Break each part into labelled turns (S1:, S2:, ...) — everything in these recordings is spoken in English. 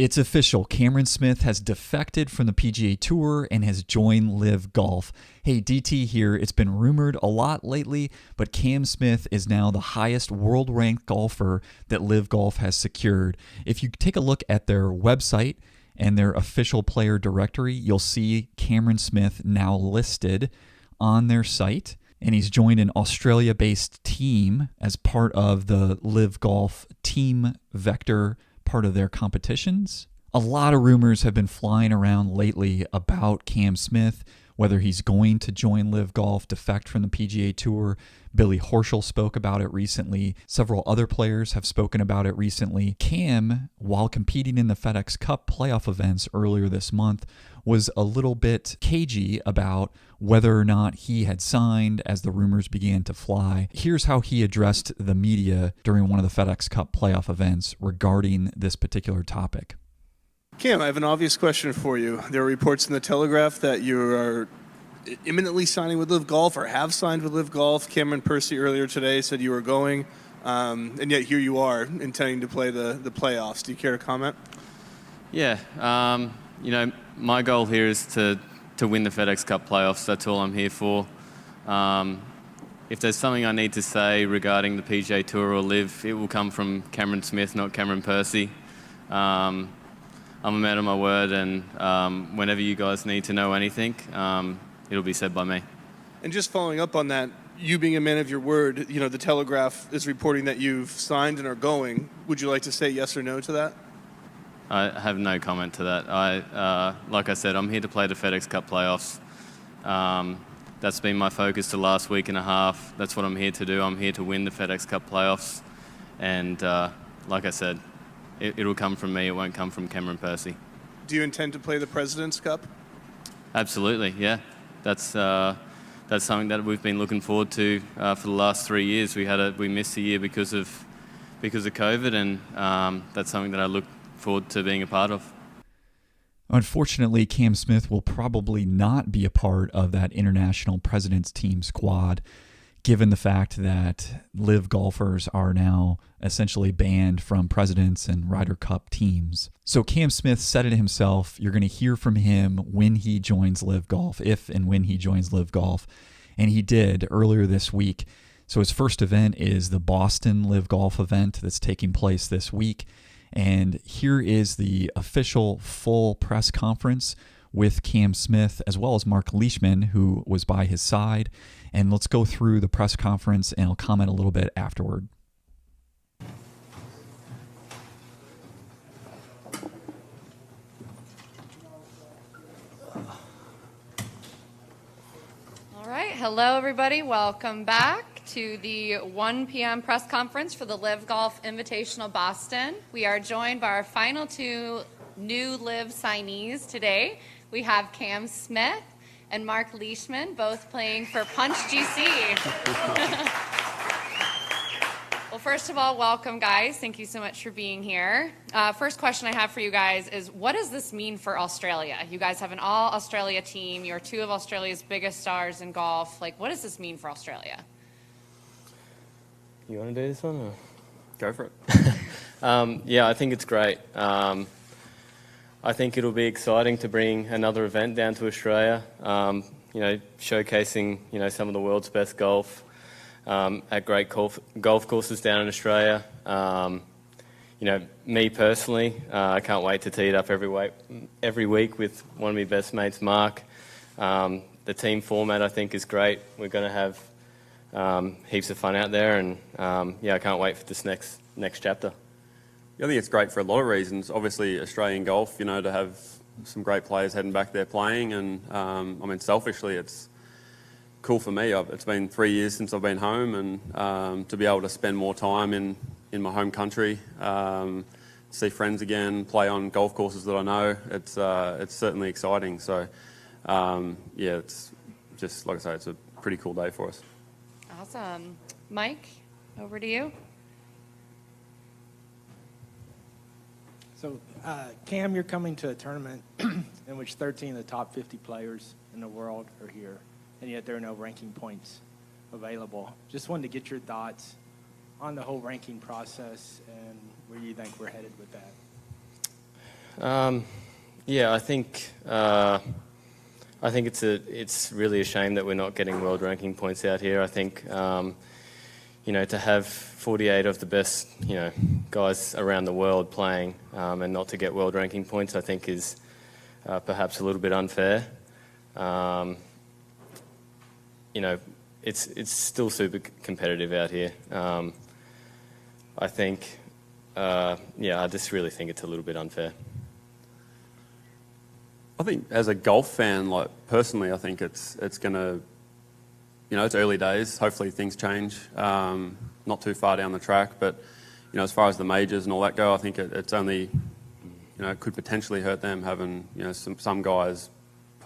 S1: It's official. Cameron Smith has defected from the PGA Tour and has joined LIV Golf. Hey, DT here. It's been rumored a lot lately, but Cam Smith is now the highest world-ranked golfer that LIV Golf has secured. If you take a look at their website and their official player directory, you'll see Cameron Smith now listed on their site, and he's joined an Australia-based team as part of the LIV Golf Team Vector part of their competitions. A lot of rumors have been flying around lately about Cam Smith, whether he's going to join LIV Golf, defect from the PGA Tour. Billy Horschel spoke about it recently. Several other players have spoken about it recently. Cam, while competing in the FedEx Cup playoff events earlier this month, was a little bit cagey about whether or not he had signed as the rumors began to fly. Here's how he addressed the media during one of the FedEx Cup playoff events regarding this particular topic.
S2: Cam, I have an obvious question for you. There are reports in the Telegraph that you are imminently signing with LIV Golf or have signed with LIV Golf. Cameron Percy earlier today said you were going, and yet here you are intending to play the playoffs. Do you care to comment?
S3: Yeah, my goal here is to win the FedEx Cup playoffs. That's all I'm here for. If there's something I need to say regarding the PGA Tour or LIV, it will come from Cameron Smith, not Cameron Percy. I'm a man of my word, and whenever you guys need to know anything, it'll be said by me.
S2: And just following up on that, you being a man of your word, the Telegraph is reporting that you've signed and are going. Would you like to say yes or no to that?
S3: I have no comment to that. Like I said, I'm here to play the FedEx Cup playoffs. That's been my focus the last week and a half. That's what I'm here to do. I'm here to win the FedEx Cup playoffs. And like I said, it'll come from me. It won't come from Cameron Percy.
S2: Do you intend to play the President's Cup?
S3: Absolutely, yeah. That's something that we've been looking forward to for the last 3 years. We missed a year because of COVID, and that's something that I look forward to being a part of.
S1: Unfortunately, Cam Smith will probably not be a part of that international president's team squad, given the fact that LIV golfers are now essentially banned from Presidents and Ryder Cup teams. So Cam Smith said it himself. You're going to hear from him when he joins LIV Golf, if and when he joins LIV Golf. And he did earlier this week. So his first event is the Boston LIV Golf event that's taking place this week. And here is the official full press conference with Cam Smith, as well as Marc Leishman, who was by his side. And let's go through the press conference, and I'll comment a little bit afterward.
S4: All right. Hello, everybody. Welcome back to the 1 p.m. press conference for the LIV Golf Invitational Boston. We are joined by our final two new LIV signees today. We have Cam Smith and Marc Leishman, both playing for Punch GC. Well, first of all, welcome, guys. Thank you so much for being here. First question I have for you guys is, what does this mean for Australia? You guys have an all-Australia team. You're two of Australia's biggest stars in golf. What does this mean for Australia?
S3: You want to do this one? Or? Go for it. Yeah, I think it's great. I think it'll be exciting to bring another event down to Australia, showcasing, some of the world's best golf at great golf courses down in Australia. Me personally, I can't wait to tee it up every week with one of my best mates, Mark. The team format, I think, is great. We're going to have heaps of fun out there, and I can't wait for this next chapter.
S5: I think it's great for a lot of reasons. Obviously, Australian golf, to have some great players heading back there playing, and selfishly, it's cool for me. It's been 3 years since I've been home, and to be able to spend more time in my home country, see friends again, play on golf courses that I know, it's certainly exciting. So, it's just, like I say, it's a pretty cool day for us.
S4: Awesome. Mike, over to you.
S6: So, Cam, you're coming to a tournament in which 13 of the top 50 players in the world are here, and yet there are no ranking points available. Just wanted to get your thoughts on the whole ranking process and where you think we're headed with
S3: Yeah, I think it's really a shame that we're not getting world ranking points out here. I think to have 48 of the best guys around the world playing and not to get world ranking points, I think is perhaps a little bit unfair. It's still super competitive out here. I think, I just really think it's a little bit unfair.
S5: I think as a golf fan, like personally, I think it's going to, it's early days. Hopefully things change. Not too far down the track, but as far as the majors and all that go, I think it's only, it could potentially hurt them having, some guys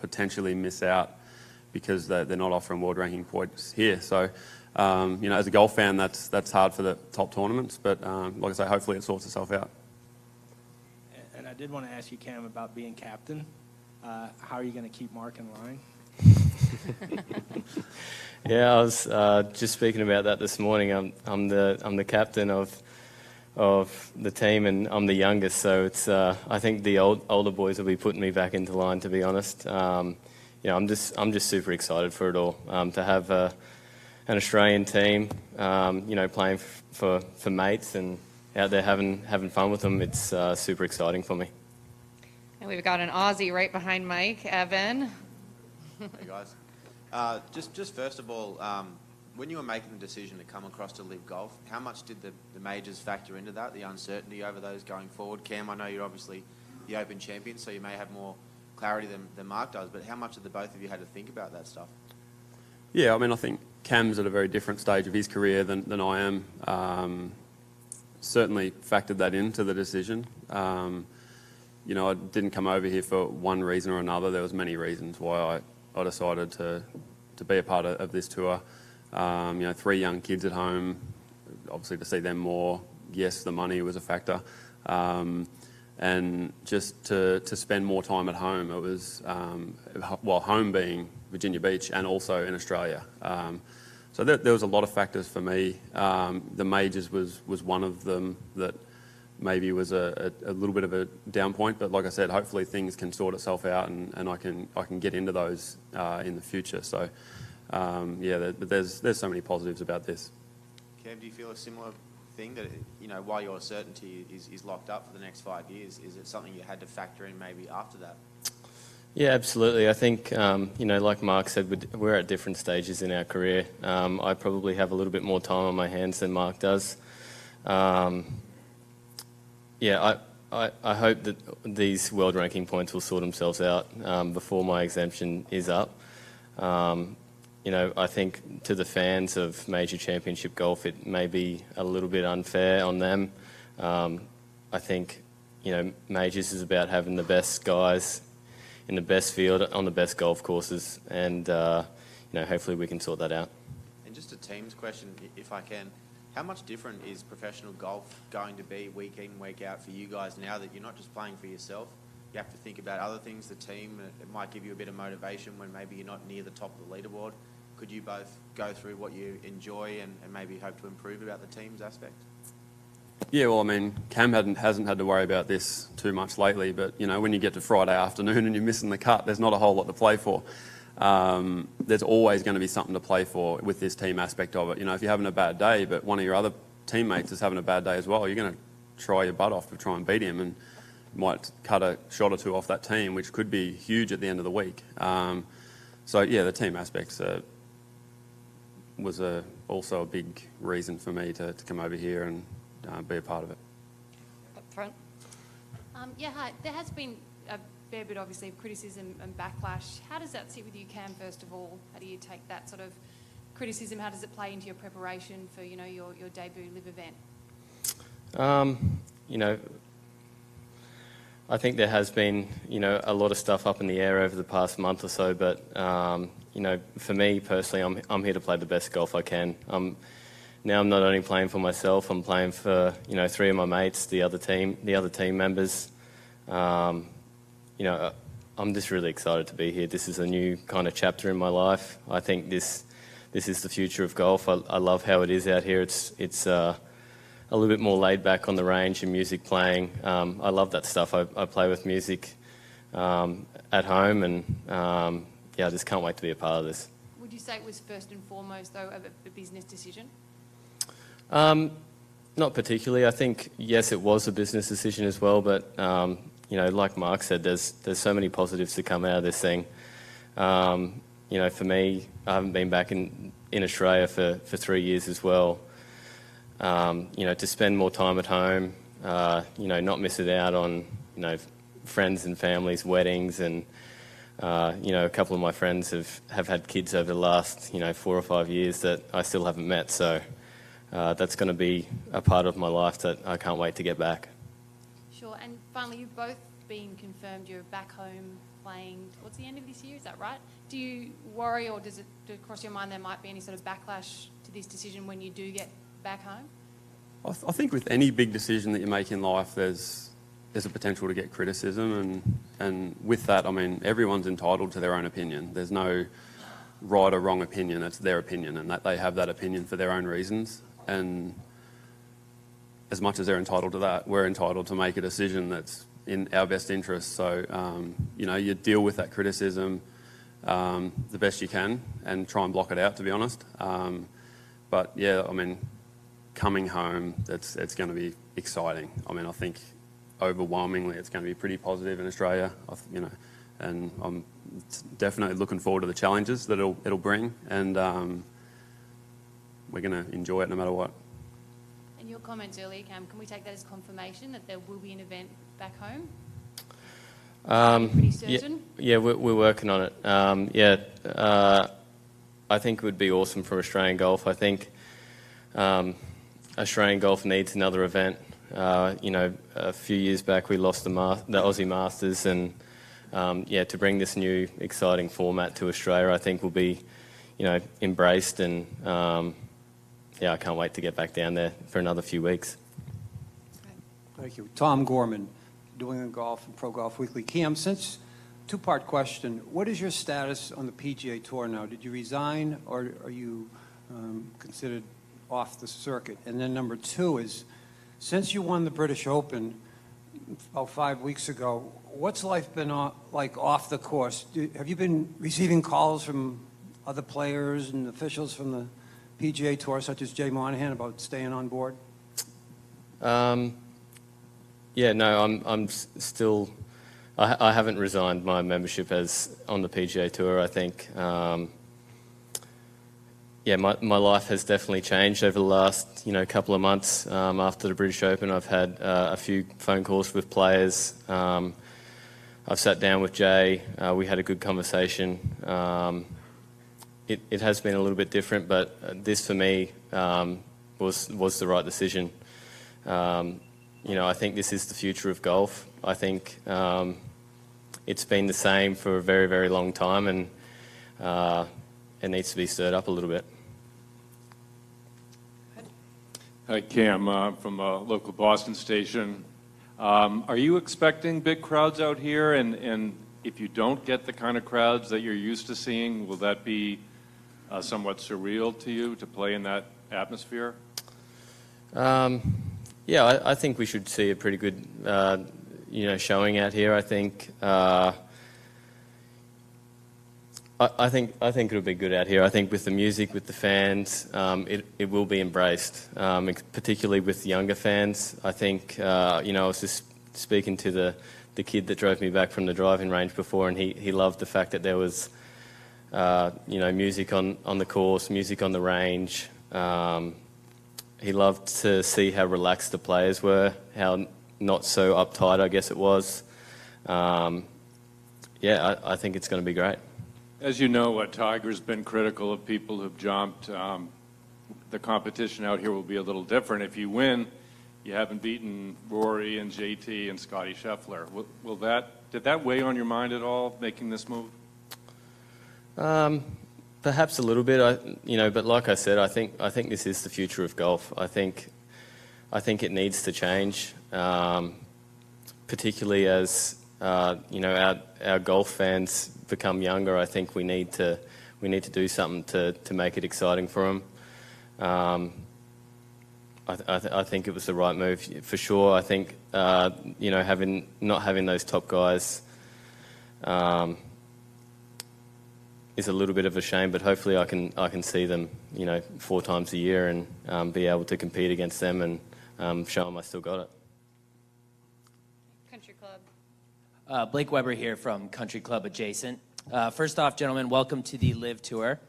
S5: potentially miss out because they're not offering world ranking points here. So, as a golf fan, that's hard for the top tournaments. But like I say, hopefully it sorts itself out.
S6: And I did want to ask you, Cam, about being captain. How are you going to keep Mark in line?
S3: Yeah, I was just speaking about that this morning. I'm the captain of the team, and I'm the youngest. So it's I think the older boys will be putting me back into line. To be honest, I'm just super excited for it all. To have an Australian team, playing for mates and out there having fun with them. It's super exciting for me.
S4: And we've got an Aussie right behind Mike, Evan.
S7: Hey guys, just first of all, when you were making the decision to come across to LIV Golf, how much did the majors factor into that, the uncertainty over those going forward? Cam, I know you're obviously the Open champion, so you may have more clarity than Mark does, but how much did the both of you had to think about that stuff?
S5: Yeah, I think Cam's at a very different stage of his career than I am. Certainly factored that into the decision. I didn't come over here for one reason or another. There was many reasons why I decided to be a part of this tour. 3 young kids at home, obviously to see them more. Yes, the money was a factor. And just to spend more time at home. It was, home being Virginia Beach and also in Australia. So there was a lot of factors for me. The majors was one of them that maybe was a little bit of a down point, but like I said, hopefully things can sort itself out and I can get into those in the future. So there's so many positives about this.
S7: Cam, do you feel a similar thing that while your certainty is locked up for the next 5 years, is it something you had to factor in maybe after that?
S3: Yeah, absolutely. I think like Mark said, we're at different stages in our career. I probably have a little bit more time on my hands than Mark does. I hope that these world ranking points will sort themselves out before my exemption is up. I think to the fans of major championship golf, it may be a little bit unfair on them. I think, majors is about having the best guys in the best field on the best golf courses, and hopefully we can sort that out.
S7: And just a team's question, if I can. How much different is professional golf going to be week in, week out for you guys now that you're not just playing for yourself? You have to think about other things, the team. It might give you a bit of motivation when maybe you're not near the top of the leaderboard. Could you both go through what you enjoy and maybe hope to improve about the team's aspect? Yeah,
S5: well, Cam hasn't had to worry about this too much lately, but, when you get to Friday afternoon and you're missing the cut, there's not a whole lot to play for. There's always going to be something to play for with this team aspect of it. If you're having a bad day, but one of your other teammates is having a bad day as well, you're going to try your butt off to try and beat him and might cut a shot or two off that team, which could be huge at the end of the week. The team aspects was also a big reason for me to come over here and be a part of it.
S4: Up front.
S8: Hi. There has been a fair bit, obviously, of criticism and backlash. How does that sit with you, Cam, first of all? How do you take that sort of criticism? How does it play into your preparation for, your debut LIV event?
S3: I think there has been, a lot of stuff up in the air over the past month or so, but, for me personally, I'm here to play the best golf I can. Now I'm not only playing for myself, I'm playing for, 3 of my mates, the other team members. I'm just really excited to be here. This is a new kind of chapter in my life. I think this is the future of golf. I love how it is out here. It's a little bit more laid back on the range and music playing. I love that stuff. I play with music at home, and I just can't wait to be a part of this.
S8: Would you say it was first and foremost, though, a business decision?
S3: Not particularly. I think, yes, it was a business decision as well, but, like Mark said, there's so many positives to come out of this thing. For me, I haven't been back in Australia for 3 years as well. To spend more time at home, not miss it out on, friends and families, weddings, and, a couple of my friends have had kids over the last, 4 or 5 years that I still haven't met. So that's going to be a part of my life that I can't wait to get back.
S8: Sure. And finally, you've both been confirmed you're back home playing towards the end of this year, is that right? Do you worry, or does it cross your mind there might be any sort of backlash to this decision when you do get back home?
S5: I think with any big decision that you make in life, there's a potential to get criticism, and with that, I mean, everyone's entitled to their own opinion. There's no right or wrong opinion, it's their opinion, and that they have that opinion for their own reasons. And as much as they're entitled to that, we're entitled to make a decision that's in our best interest. So, you deal with that criticism the best you can and try and block it out, to be honest. But yeah, I mean, coming home, it's going to be exciting. I mean, I think overwhelmingly it's going to be pretty positive in Australia, and I'm definitely looking forward to the challenges that it'll bring, and we're going to enjoy it no matter what.
S8: And your comments earlier, Cam, can we take that as confirmation that there will be an event back home? Pretty certain?
S3: Yeah, we're working on it. I think it would be awesome for Australian golf. I think Australian golf needs another event. A few years back we lost the Aussie Masters, and to bring this new exciting format to Australia, I think will be, embraced, and I can't wait to get back down there for another few weeks.
S9: Thank you. Tom Gorman, New England Golf and Pro Golf Weekly. Cam, two-part question. What is your status on the PGA Tour now? Did you resign, or are you considered off the circuit? And then number two is, since you won the British Open about 5 weeks ago, what's life been like off the course? Have you been receiving calls from other players and officials from the PGA Tour, such as Jay Monahan, about staying on board?
S3: I'm still. I haven't resigned my membership on the PGA Tour. I think, my life has definitely changed over the last, couple of months. After the British Open, I've had a few phone calls with players. I've sat down with Jay. We had a good conversation. It has been a little bit different, but this for me was the right decision. I think this is the future of golf. I think it's been the same for a very, very long time, and it needs to be stirred up a little bit.
S10: Hi, Cam, from a local Boston station. Are you expecting big crowds out here? And if you don't get the kind of crowds that you're used to seeing, will that be somewhat surreal to you to play in that atmosphere?
S3: I think we should see a pretty good, showing out here. I think it'll be good out here. I think with the music, with the fans, it will be embraced, particularly with the younger fans. I think, I was just speaking to the kid that drove me back from the driving range before, and he loved the fact that there was, music on the course, music on the range. He loved to see how relaxed the players were, how not so uptight, I guess it was. I think it's going to be great.
S10: As you know, Tiger's been critical of people who've jumped. The competition out here will be a little different. If you win, you haven't beaten Rory and JT and Scotty Scheffler. Did that weigh on your mind at all, making this move?
S3: Perhaps a little bit, but like I said, I think this is the future of golf. I think it needs to change, particularly as our golf fans become younger. I think we need to do something to make it exciting for them. I think it was the right move for sure. I think not having those top guys is a little bit of a shame, but hopefully I can see them 4 times a year and be able to compete against them and show them I still got it.
S4: Country Club.
S11: Blake Weber here from Country Club Adjacent. First off, gentlemen, welcome to the LIV Tour.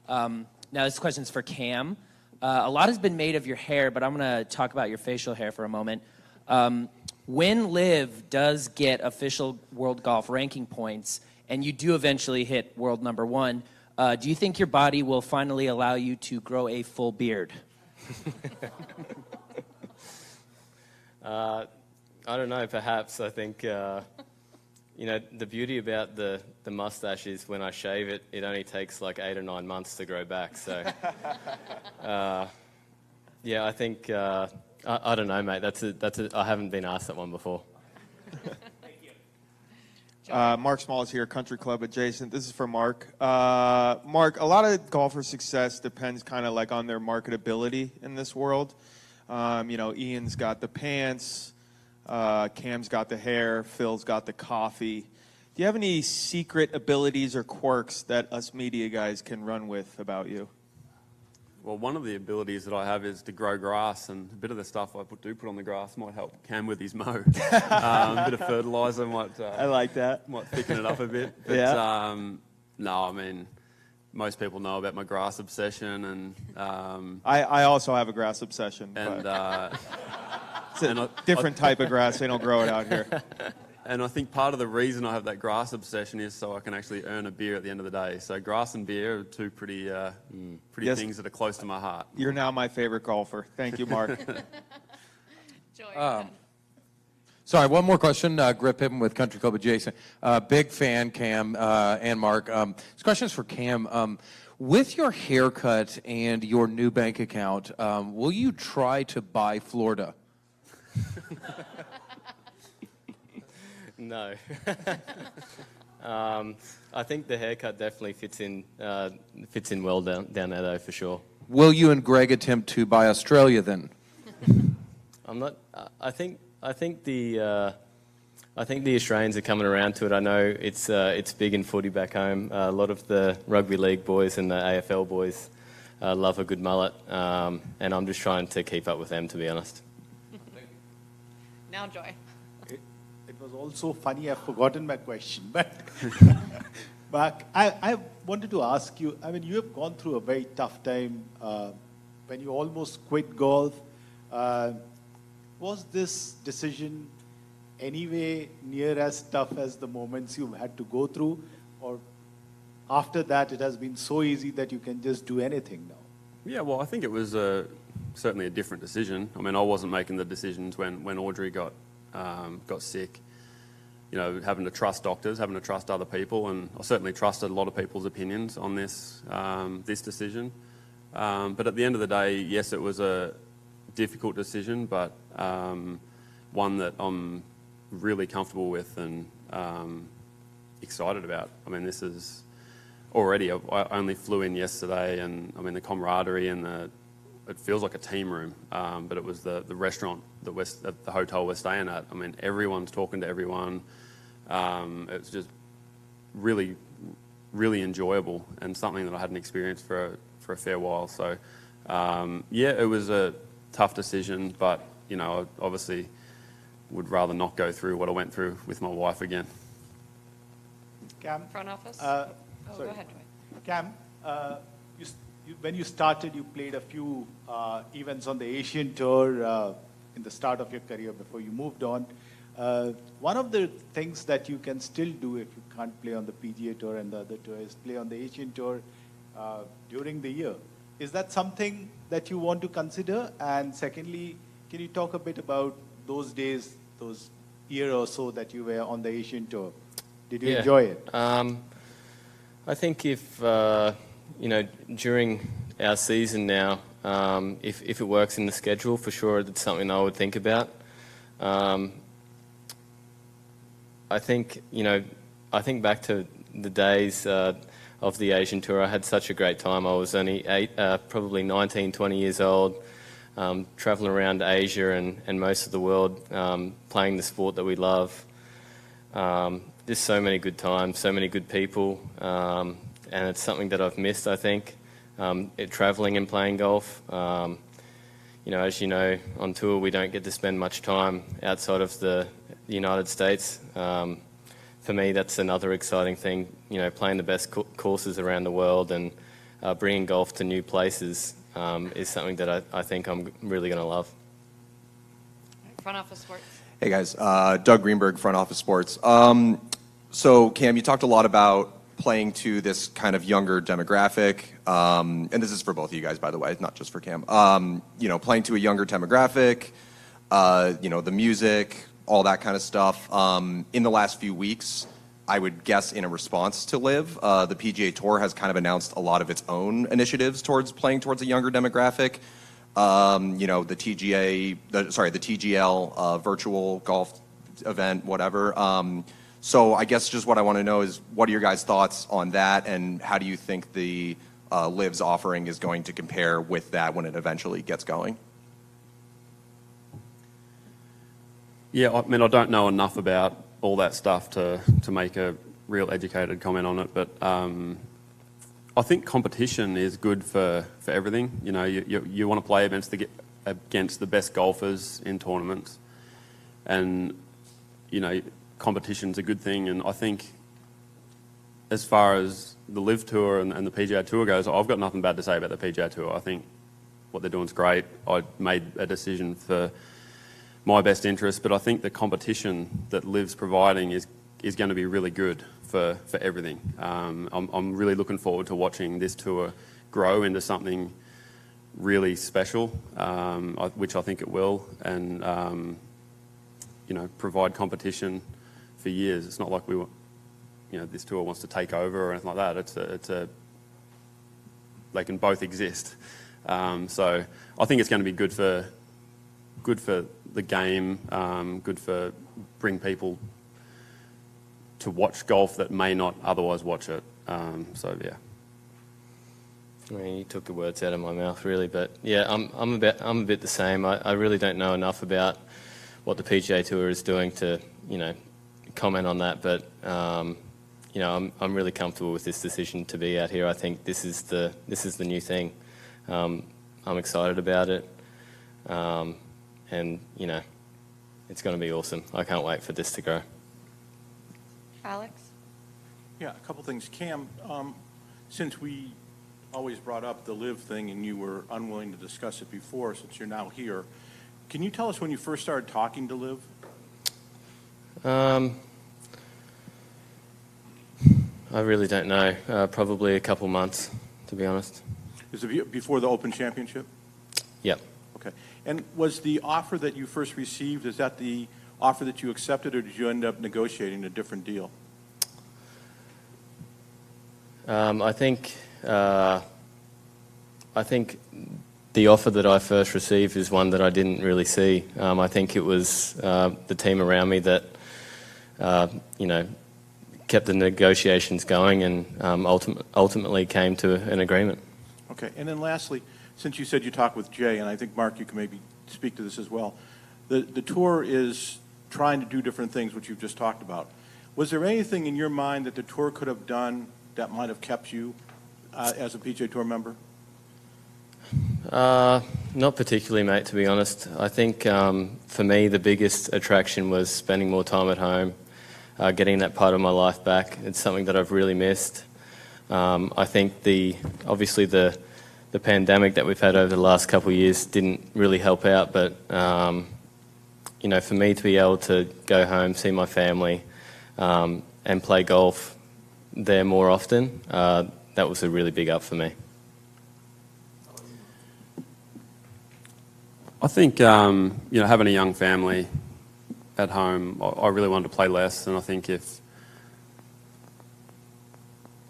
S11: Now, this question's for Cam. A lot has been made of your hair, but I'm going to talk about your facial hair for a moment. When LIV does get official World Golf ranking points, and you do eventually hit world number 1, do you think your body will finally allow you to grow a full beard?
S3: I don't know, perhaps. I think, the beauty about the mustache is when I shave it, it only takes like 8 or 9 months to grow back. So, yeah, I think, I don't know, mate. I haven't been asked that one before.
S12: Mark Small is here, Country Club Adjacent. This is for Mark. Mark, a lot of golfer success depends kind of like on their marketability in this world. Ian's got the pants, Cam's got the hair, Phil's got the coffee. Do you have any secret abilities or quirks that us media guys can run with about you?
S5: Well, one of the abilities that I have is to grow grass, and a bit of the stuff I do put on the grass might help Cam with his mow. A bit of fertiliser might.
S12: I like that.
S5: Might thicken it up a bit. But,
S12: yeah.
S5: No, I mean, most people know about my grass obsession, and
S12: I also have a grass obsession.
S5: And
S12: it's a different type of grass. They don't grow it out here.
S5: And I think part of the reason I have that grass obsession is so I can actually earn a beer at the end of the day. So grass and beer are two pretty
S12: Yes.
S5: things that are close to my heart.
S12: You're now my favorite golfer. Thank you, Mark.
S4: Joy.
S13: Sorry, one more question. Grip Pippen with Country Club Adjacent. Big fan, Cam and Mark. This question is for Cam. With your haircut and your new bank account, will you try to buy Florida?
S3: No. I think the haircut definitely fits in well down there though, for sure.
S13: Will you and Greg attempt to buy Australia then?
S3: I'm not. I think the Australians are coming around to it. I know it's big in footy back home. A lot of the rugby league boys and the AFL boys love a good mullet, and I'm just trying to keep up with them, to be honest.
S4: Now, Joy.
S14: It was also funny, I've forgotten my question, but Mark, I wanted to ask you, I mean, you have gone through a very tough time when you almost quit golf. Was this decision anyway near as tough as the moments you've had to go through, or after that it has been so easy that you can just do anything now?
S5: Yeah, well, I think it was certainly a different decision. I mean, I wasn't making the decisions when Audrey got sick. Having to trust doctors, having to trust other people, and I certainly trusted a lot of people's opinions on this decision. But at the end of the day, yes, it was a difficult decision, but one that I'm really comfortable with and excited about. I mean, this is already, I only flew in yesterday, and I mean, the camaraderie and it feels like a team room, but it was the restaurant at the hotel we're staying at. I mean, everyone's talking to everyone. It's just really, really enjoyable and something that I hadn't experienced for a fair while. So, yeah, it was a tough decision, but, I obviously would rather not go through what I went through with my wife again.
S14: Cam?
S4: Front office?
S14: Sorry.
S4: Go ahead, Joy.
S14: Cam, when you started, you played a few events on the Asian Tour in the start of your career before you moved on. One of the things that you can still do if you can't play on the PGA Tour and the other tour is play on the Asian Tour during the year. Is that something that you want to consider? And secondly, can you talk a bit about those days, those year or so that you were on the Asian Tour? Did you enjoy it?
S3: I think if, during our season now, if it works in the schedule, for sure, it's something I would think about. I think back to the days of the Asian Tour. I had such a great time. I was only probably 19, 20 years old. traveling around Asia and most of the world, playing the sport that we love. Just so many good times, so many good people, and it's something that I've missed, I think, traveling and playing golf. As you know, on tour we don't get to spend much time outside of the United States. For me, that's another exciting thing, playing the best courses around the world and bringing golf to new places is something that I think I'm really going to love.
S4: Front Office Sports.
S15: Hey guys, Doug Greenberg, Front Office Sports. So Cam, you talked a lot about playing to this kind of younger demographic, and this is for both of you guys, by the way, not just for Cam. Playing to a younger demographic, the music, all that kind of stuff. In the last few weeks, I would guess in a response to LIV, the PGA Tour has kind of announced a lot of its own initiatives towards playing towards a younger demographic. The TGL virtual golf event, whatever. So I guess just what I want to know is what are your guys' thoughts on that, and how do you think the LIV's offering is going to compare with that when it eventually gets going?
S5: Yeah, I mean, I don't know enough about all that stuff to make a real educated comment on it, but I think competition is good for everything. You want to play against the best golfers in tournaments, and competition's a good thing. And I think as far as the LIV Tour and the PGA Tour goes, I've got nothing bad to say about the PGA Tour. I think what they're doing is great. I made a decision for my best interest, but I think the competition that LIV's providing is going to be really good for everything. I'm really looking forward to watching this tour grow into something really special, which I think it will, and provide competition for years. It's not like this tour wants to take over or anything like that. They can both exist. So I think it's going to be good for the game, good for bring people to watch golf that may not otherwise watch it. So yeah.
S3: I mean, you took the words out of my mouth, really, but yeah, I'm a bit the same. I really don't know enough about what the PGA Tour is doing to comment on that, but I'm really comfortable with this decision to be out here. I think this is the new thing. I'm excited about it, and it's going to be awesome. I can't wait for this to grow.
S4: Alex?
S16: Yeah, a couple things. Cam, since we always brought up the LIV thing and you were unwilling to discuss it before, since you're now here, can you tell us when you first started talking to LIV?
S3: I really don't know. Probably a couple months, to be honest.
S16: Is it before the Open Championship?
S3: Yep.
S16: Okay. And was the offer that you first received, is that the offer that you accepted, or did you end up negotiating a different deal?
S3: I think the offer that I first received is one that I didn't really see. I think it was the team around me that kept the negotiations going and ultimately came to an agreement.
S16: Okay. And then lastly, since you said you talked with Jay, and I think, Mark, you can maybe speak to this as well, the tour is trying to do different things, which you've just talked about. Was there anything in your mind that the tour could have done that might have kept you as a PGA Tour member?
S3: Not particularly, mate, to be honest. I think for me the biggest attraction was spending more time at home, getting that part of my life back. It's something that I've really missed. I think obviously the pandemic that we've had over the last couple of years didn't really help out, but for me to be able to go home, see my family, and play golf there more often, that was a really big up for me.
S5: I think having a young family at home, I really wanted to play less, and I think I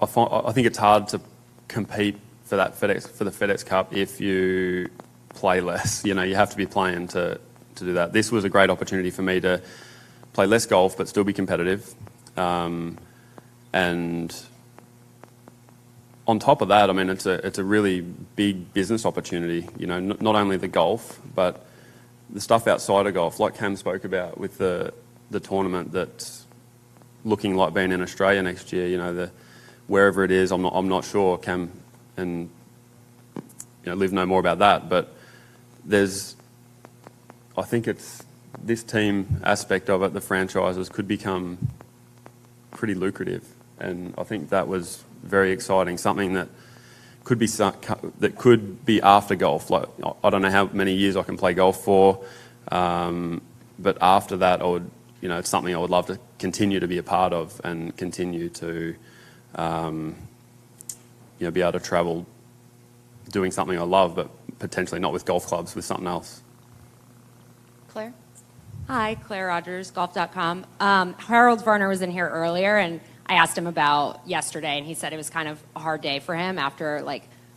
S5: think it's hard to compete for the FedEx Cup if you play less. You have to be playing to do that. This was a great opportunity for me to play less golf but still be competitive, and on top of that, I mean, it's a really big business opportunity. You know, not only the golf, but the stuff outside of golf, like Cam spoke about with the tournament that's looking like being in Australia next year. You know, wherever it is, I'm not sure. Cam and Liv know more about that, but I think it's this team aspect of it. The franchises could become pretty lucrative, and I think that was very exciting. Something that could be after golf. Like, I don't know how many years I can play golf for, but after that, it's something I would love to continue to be a part of and continue to, be able to travel doing something I love, but potentially not with golf clubs, with something else.
S17: Claire? Hi, Claire Rogers, golf.com. Harold Varner was in here earlier, and I asked him about yesterday, and he said it was kind of a hard day for him after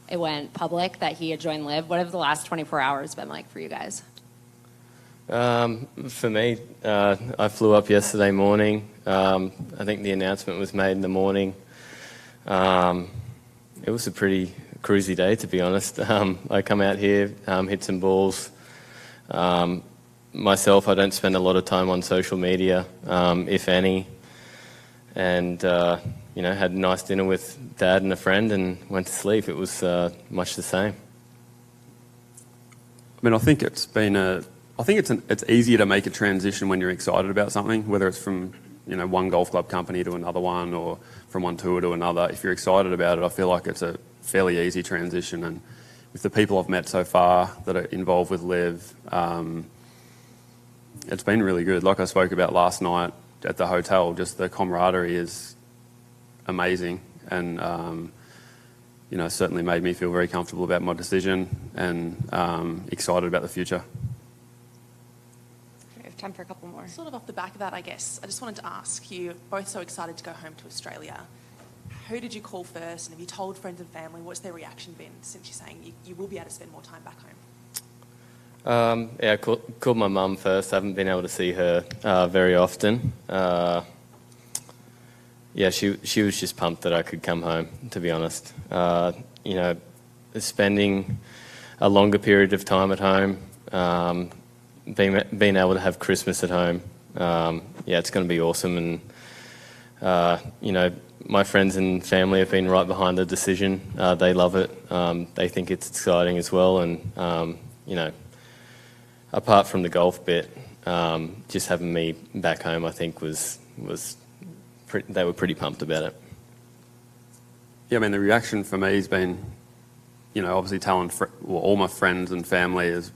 S17: it went public that he had joined LIV. What have the last 24 hours been like for you guys?
S3: For me, I flew up yesterday morning. I think the announcement was made in the morning. It was a pretty cruisy day, to be honest. I come out here, hit some balls. Myself, I don't spend a lot of time on social media, if any. And, had a nice dinner with Dad and a friend and went to sleep. It was much the same.
S5: I mean, I think it's easier to make a transition when you're excited about something, whether it's from one golf club company to another one, or from one tour to another. If you're excited about it, I feel like it's a fairly easy transition. And with the people I've met so far that are involved with LIV, it's been really good. Like I spoke about last night at the hotel, just the camaraderie is amazing, and certainly made me feel very comfortable about my decision and excited about the future.
S4: We have time for a couple more.
S18: Sort of off the back of that, I guess, I just wanted to ask, you're both so excited to go home to Australia. Who did you call first, and have you told friends and family? What's their reaction been since you're saying you will be able to spend more time back home?
S3: I called my mum first. I haven't been able to see her very often. She was just pumped that I could come home, to be honest. Spending a longer period of time at home, being able to have Christmas at home, it's going to be awesome. And, my friends and family have been right behind the decision. They love it. They think it's exciting as well. And, apart from the golf bit, just having me back home, I think they were pretty pumped about it.
S5: Yeah, I mean, the reaction for me has been, obviously telling all my friends and family has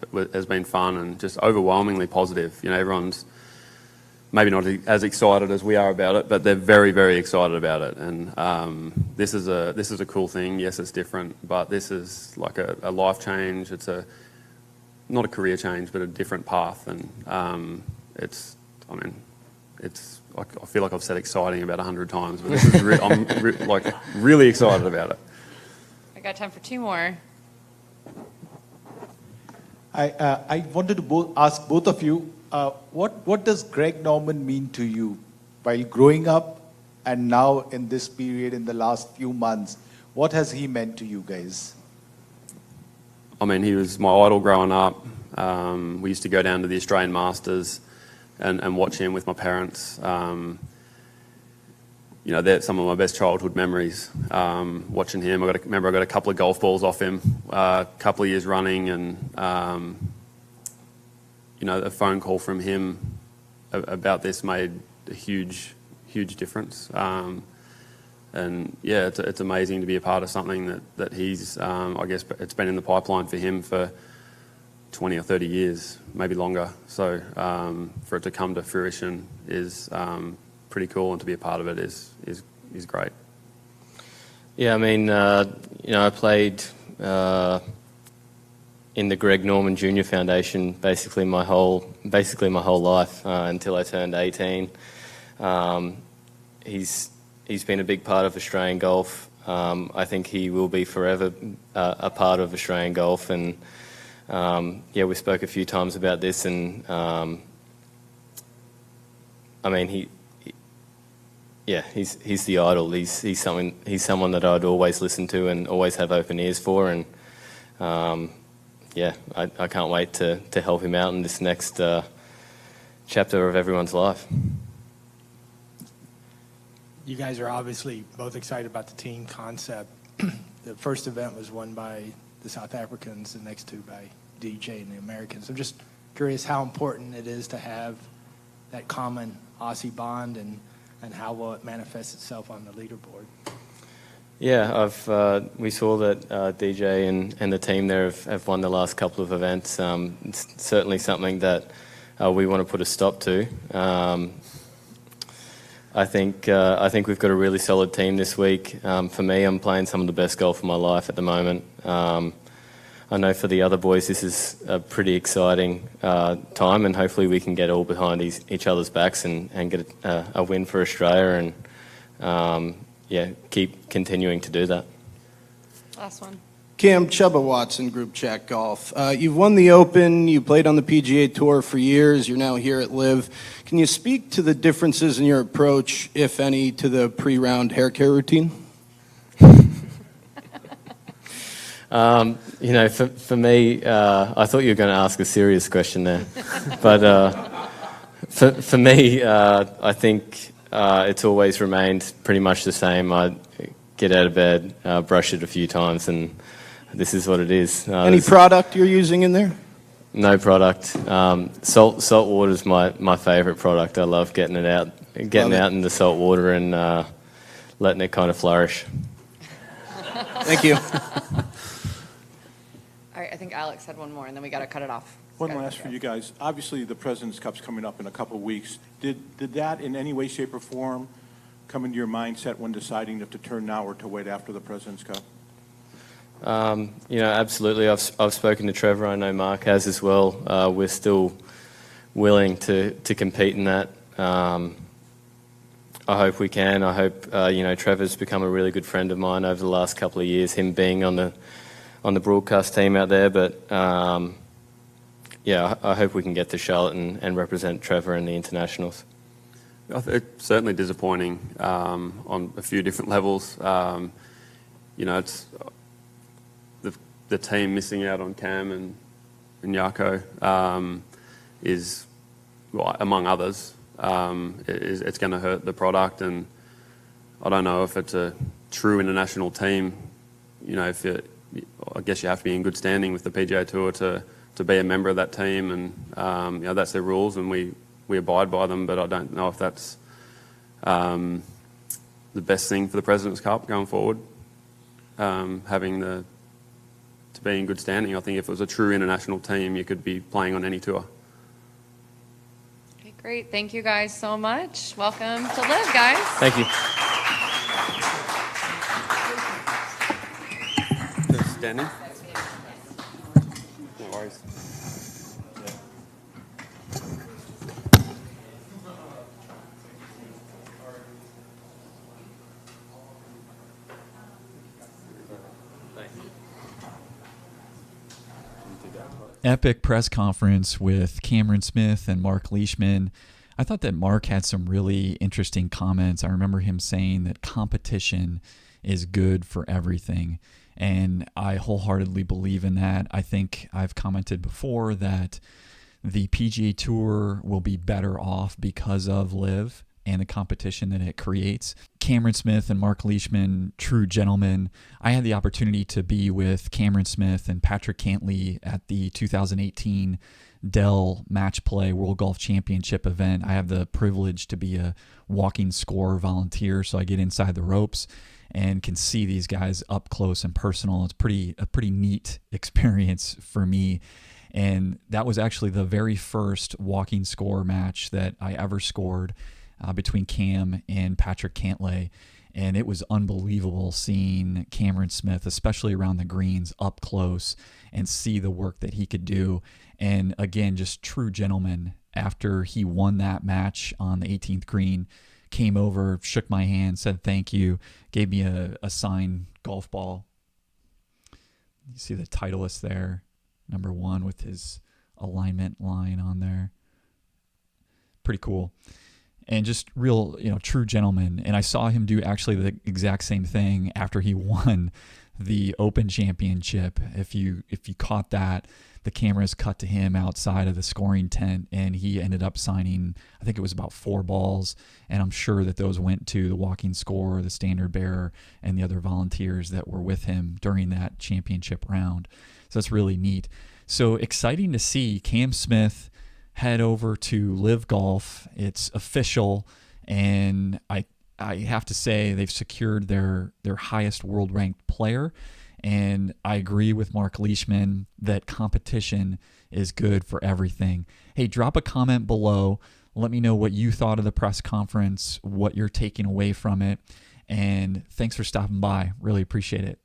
S5: been fun and just overwhelmingly positive. Everyone's maybe not as excited as we are about it, but they're very, very excited about it. And this is a cool thing. Yes, it's different, but this is like a life change. It's not a career change, but a different path. And I feel like I've said exciting about 100 times, but this is I'm really excited about it.
S4: I got time for two more.
S14: I wanted to ask both of you, what does Greg Norman mean to you while growing up and now in this period in the last few months? What has he meant to you guys?
S5: I mean, he was my idol growing up. We used to go down to the Australian Masters and watch him with my parents. They're some of my best childhood memories, watching him. I remember I got a couple of golf balls off him a couple of years running, and a phone call from him about this made a huge difference. It's amazing to be a part of something that he's, I guess it's been in the pipeline for him for 20 or 30 years, maybe longer. So for it to come to fruition is pretty cool, and to be a part of it is great.
S3: Yeah, I mean, I played in the Greg Norman Jr. Foundation basically my whole life until I turned 18. He's been a big part of Australian golf. I think he will be forever a part of Australian golf. And we spoke a few times about this, and I mean, yeah, he's the idol. He's someone that I'd always listen to and always have open ears for, and yeah, I can't wait to help him out in this next chapter of everyone's life.
S6: You guys are obviously both excited about the team concept. The first event was won by the South Africans, the next two by DJ and the Americans. I'm just curious how important it is to have that common Aussie bond, and how will it manifest itself on the leaderboard?
S3: Yeah, we saw that DJ and the team there have won the last couple of events. It's certainly something that we want to put a stop to. I think we've got a really solid team this week. For me, I'm playing some of the best golf of my life at the moment. I know for the other boys, this is a pretty exciting time, and hopefully we can get all behind each other's backs and get a win for Australia, and yeah, keep continuing to do that.
S4: Last one.
S19: Cam, Chubba Watson, Group Chat Golf. You've won the Open, you played on the PGA Tour for years, you're now here at LIV. Can you speak to the differences in your approach, if any, to the pre-round hair care routine?
S3: You know, for me, I thought you were going to ask a serious question there. But for me, I think it's always remained pretty much the same. I get out of bed, brush it a few times, and this is what it is.
S19: Any product you're using in there?
S3: No product. Salt water is my favourite product. I love getting it out in the salt water and letting it kind of flourish.
S19: Thank you.
S4: All right, I think Alex had one more, and then we got to cut it off.
S16: One last for you guys. Obviously, the President's Cup's coming up in a couple of weeks. Did that in any way, shape, or form come into your mindset when deciding if to turn now or to wait after the President's Cup?
S3: You know, absolutely. I've spoken to Trevor. I know Mark has as well. We're still willing to compete in that. I hope we can. I hope you know, Trevor's become a really good friend of mine over the last couple of years. Him being on the broadcast team out there, but yeah, I hope we can get to Charlotte and represent Trevor in the internationals.
S5: It's certainly disappointing on a few different levels. You know, it's the team missing out on Cam and Jaco is, well, among others, it's going to hurt the product. And I don't know if it's a true international team. You know, I guess you have to be in good standing with the PGA Tour to be a member of that team, and you know, that's their rules, and we abide by them. But I don't know if that's the best thing for the President's Cup going forward. To be in good standing. I think if it was a true international team, you could be playing on any tour.
S4: Okay, great. Thank you guys so much. Welcome to LIV, guys.
S3: Thank you.
S5: Standing? No worries.
S1: Epic press conference with Cameron Smith and Marc Leishman. I thought that Mark had some really interesting comments. I remember him saying that competition is good for everything, and I wholeheartedly believe in that. I think I've commented before that the PGA Tour will be better off because of LIV and the competition that it creates. Cameron Smith and Marc Leishman, true gentlemen. I had the opportunity to be with Cameron Smith and Patrick Cantlay at the 2018 Dell Match Play World Golf Championship event. I have the privilege to be a walking score volunteer, so I get inside the ropes and can see these guys up close and personal. It's a pretty neat experience for me. And that was actually the very first walking score match that I ever scored between Cam and Patrick Cantlay, and it was unbelievable seeing Cameron Smith, especially around the greens, up close and see the work that he could do. And again, just true gentleman. After he won that match on the 18th green, came over, shook my hand, said thank you, gave me a signed golf ball. You see the Titleist there, number 1 with his alignment line on there. Pretty cool. and just real, true gentleman. And I saw him do actually the exact same thing after he won the Open Championship. If you caught that, the cameras cut to him outside of the scoring tent, and he ended up signing, I think it was about 4 balls, and I'm sure that those went to the walking scorer, the standard bearer, and the other volunteers that were with him during that championship round. So that's really neat. So exciting to see Cam Smith head over to LIV Golf. It's official, and I have to say they've secured their highest world-ranked player. And I agree with Marc Leishman that competition is good for everything. Hey, drop a comment below. Let me know what you thought of the press conference, what you're taking away from it. And thanks for stopping by. Really appreciate it.